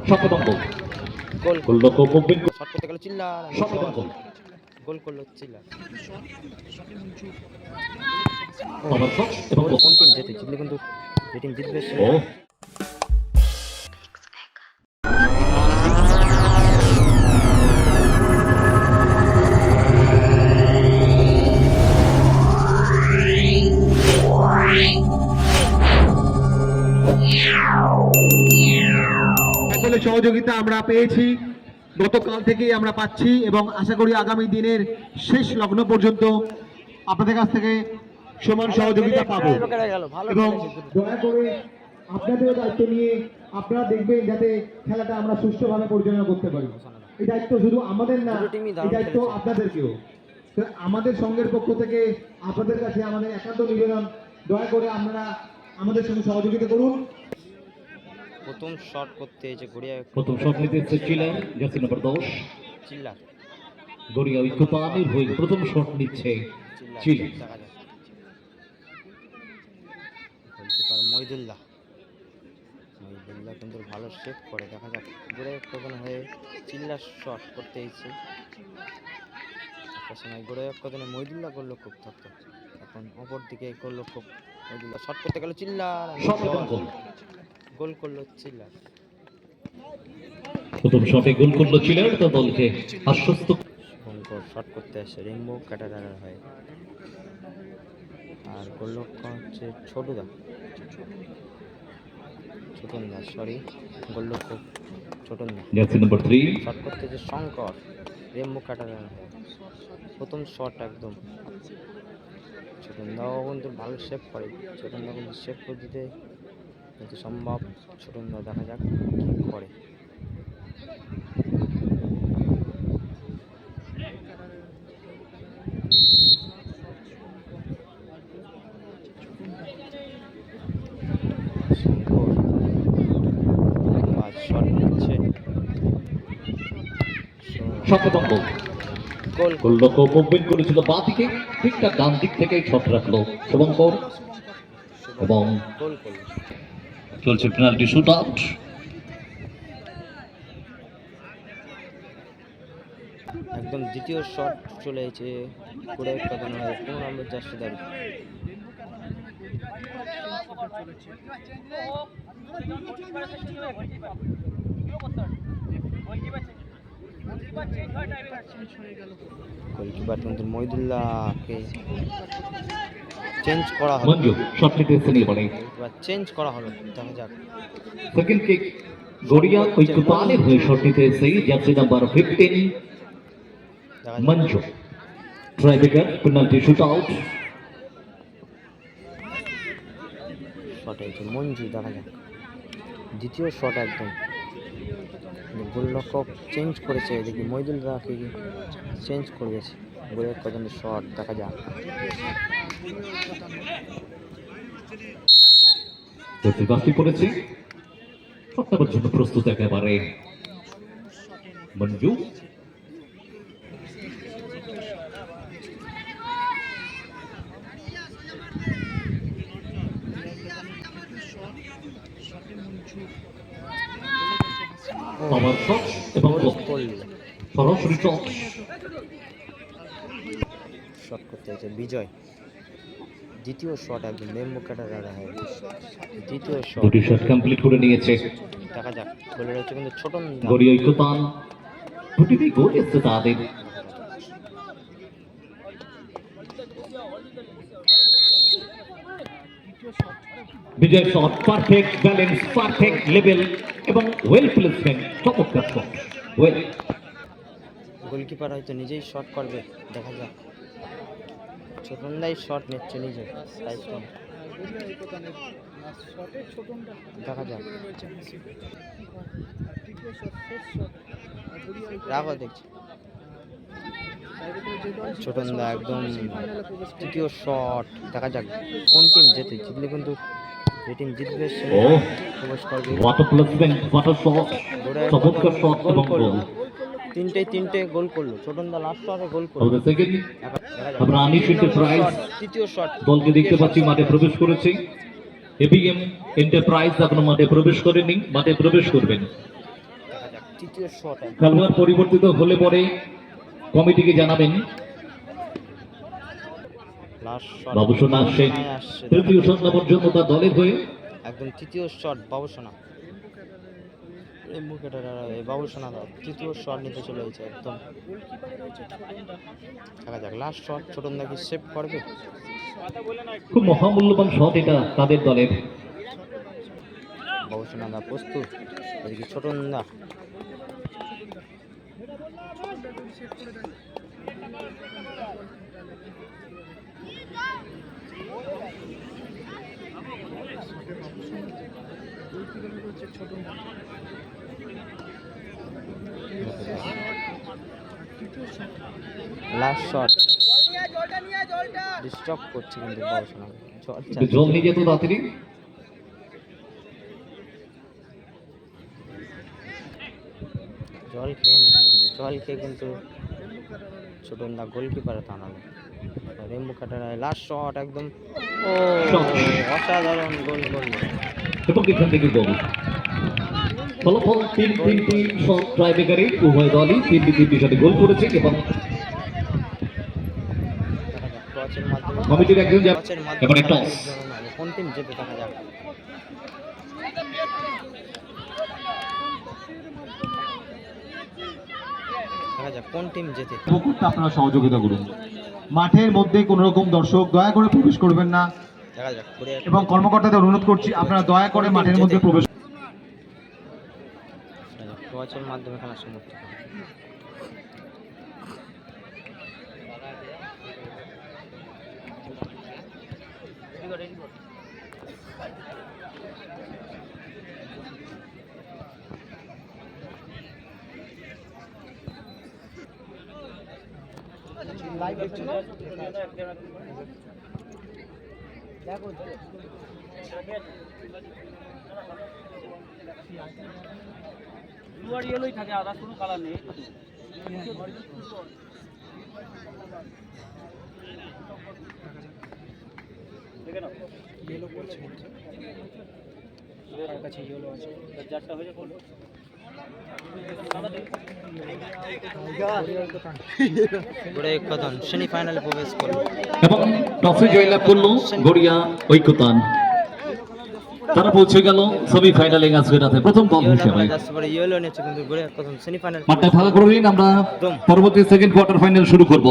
শততম গোল। গোল গোল লক্ষ্য movement shot করতে গেল চিল্লার, শততম গোল। গোল করলো চিল্লার। আমার শট এবং গোল কোন টিম জেতে? জিতলে কিন্তু যে টিম জিতবে সে ও সকলের সহযোগিতা আমরা পেয়েছি, গতকাল থেকেই আমরা পাচ্ছি এবং আশা করি আগামী দিনের শেষ লগ্ন পর্যন্ত আপনাদের কাছ থেকে সমান সহযোগিতা পাবো। এবং দয়া করে আপনাদের দায়িত্ব নিয়ে আপনারা দেখবেন যাতে খেলাটা আমরা সুষ্ঠুভাবে পরিচালনা করতে পারি। এই দায়িত্ব শুধু আমাদের না, এই দায়িত্ব আপনাদেরকেও। তো আমাদের সঙ্গের পক্ষ থেকে আপনাদের কাছে আমাদের একান্ত নিবেদন, দয়া করে আপনারা আমাদের সঙ্গে সহযোগিতা করুন। প্রথম শট করতে এসে গড়িয়া প্রথম শট নিতে এসেছে চিলার, জার্সি নম্বর 10 চিল্লার গড়িয়া ঐক্যতানের হয়ে প্রথম শট নিচ্ছে চিলার। দেখা যাক গোলকিপার মহিদুল্লাহ কিন্তু ভালো সেভ করে। দেখা যাক গড়ে কখন হয়ে চিল্লার শট করতে এসেছে। একটা সময় গড়ে কখন মহিদুল্লাহ করলো খুব থাকতো, এখন অপর দিকে করলো খুব মহিদুল্লাহ শট করতে গেল চিল্লার, শততম গোল। গোল করলো চিল্লার। প্রথম শটে গোল করলো চিলার, তো দলকে আশ্বস্ত। ভয়ঙ্কর শট করতে আসছে রেইনবো ক্যাটারার হয়ে, আর গোলরক্ষক হচ্ছে ছোটদা ছোটনদা, সরি গোলরক্ষক ছোটনদা। জার্সি নম্বর 3 শট করতে যে শঙ্কর রেইনবো ক্যাটারার হয়ে প্রথম শট একদম। ছোটনদাও কিন্তু ভালো সেভ করে, ছোটনদা কিন্তু সেভ করে দিতে কিন্তু সম্ভব। ছোটনদা দেখা যাক কি করে। শততম গোল। গোল গোল লক্ষ্য মুভমেন্ট করেছিল বাঁ দিকে, ঠিকঠাক ডান দিক থেকে শট রাখলো শুভঙ্কর এবং গোল করলো। চলছে পেনাল্টি শুট আউট। একদম দ্বিতীয় শট চলে এসেছে পুরো কদম 15 নম্বর জার্সি দাঁড়ি। গোলকিপার কিন্তু মহিদুল্লাহকে চেঞ্জ করা হলো, মঞ্জু শট নিতে এসেছেন এবারে। চেঞ্জ করা হলো। দেখা যাক সেকেন্ড কিক গড়িয়া ঐক্যতানের হয়ে শট নিতে এসেছে jersey number 15 Manju. Tiebreaker penalty shoot out. Shot হয়েছে মঞ্জু। দেখা যাক দ্বিতীয় শট একদম গোলরক্ষক চেঞ্জ করেছে, এদিকে মহিদুল্লাহকে চেঞ্জ করে দিয়েছে। গোলের কজন শট দেখা যাক। বাকি পড়েছে শটটার জন্য প্রস্তুত একেবারে মঞ্জু। আমার শট এবং সরাসরি শট। শট করতে হয়েছে বিজয়। দ্বিতীয় শট একদম রেইনবো ক্যাটারার হয়। দ্বিতীয় শট দুটি শট কমপ্লিট করে নিয়েছে। দেখা যাক গোলের হচ্ছে কিন্তু ছোটন গড়িয়া ঐক্যতান দুটিতেই গোল এসেছে তাদের। বিজয় shot, perfect balance, perfect level এবং ওয়েল প্লেসমেন্ট, চমৎকার শট। ওয়েল গোলকিপার হয়তো নিজেই শট করবে, দেখা যাক। ছোটনদাই শট নিচ্ছে নিজে, দেখা যাক। রাখো দেখছি ছোটনদা একদম তৃতীয় শট। দেখা যাক কোন টিম জেতে। জিতলে কিন্তু যে টিম জিতবে সে প্রবেশ করবে। ওয়াটার প্লেসমেন্ট, ওয়াটার শট, চমৎকার শট এবং গোল। তিনটে গোল করলো ছোটনদা, লাস্ট শটে গোল করলো। আমরা আনিস এন্টারপ্রাইজ তৃতীয় শট দলকে দেখতে পাচ্ছি মাঠে প্রবেশ করেছে। এবিএম এন্টারপ্রাইজ এখনো মাঠে প্রবেশ করেনি, মাঠে প্রবেশ করবেন। তৃতীয় শট খেলোয়াড় পরিবর্তিত হলে পরে কমিটিকে জানাবেন। লাস্ট শট বাবুসোনা আসছে তৃতীয় সন্ধ্যা পর্যন্ত তার দলের হয়ে। একদম তৃতীয় শট বাবুসোনা বাবুসোনা তৃতীয় শট নিতে চলে গেছে একদম। দেখা যাক লাস্ট শট ছোটন দা কি সেভ করবে। খুব মহামূল্যবান শট এটা তাদের দলের। বাবুসোনা দা প্রস্তুত, এদিকে ছোটন দা লাস্ট শট ডিস্টার্ব করছে কিন্তু বাবুসোনা একটু জল নিয়ে যেত তাড়াতাড়ি। জল খেয়ে না, জল খেয়ে কিন্তু ছোটন দা গোলকিপারে টানালো। রেম্বু কাটারায় লাস্ট শট একদম, ও অসাধারণ গোল করলো। এবং এখান থেকে গোল। ফলাফল 3-3 শট ট্রাইব্রেকারে উভয় দলই 3-3 শটে গোল করেছে এবং টসের মাধ্যমে কমিটির একজন টসের এবারে মাধ্যমে টস। কোন টিম জেতে দেখা যাক। দেখা যাক কোন টিম জেতে। করতে আপনারা সহযোগিতা করুন। মাঠের মধ্যে কোনো রকম দর্শক দয়া করে প্রবেশ করবেন না দেখা যাক এবং কর্মকর্তাদের অনুরোধ করছি আপনারা দয়া করে মাঠের মধ্যে প্রবেশ। টসের মাধ্যমে খেলা সমাপ্ত। ইয়েলোই থাকে, আদার্স কোনো কালার নেই। দেখে নাও ইয়েলো করছে, এর কাছে ইয়েলো আছে, চারটা হয়ে যাবে। সেমিফাইনালে প্রবেশ করলো এবং টসে জয়লাভ করলো গড়িয়া ঐক্যতান। তারা পৌঁছে গেল সেমিফাইনালে আজকেরাতে প্রথম দল হিসেবে। ইয়েলো নিচ্ছে কিন্তু সেমিফাইনাল মাঠটা ফাঁকা করে দিন, আমরা পরবর্তী সেকেন্ড কোয়ার্টার ফাইনাল শুরু করব।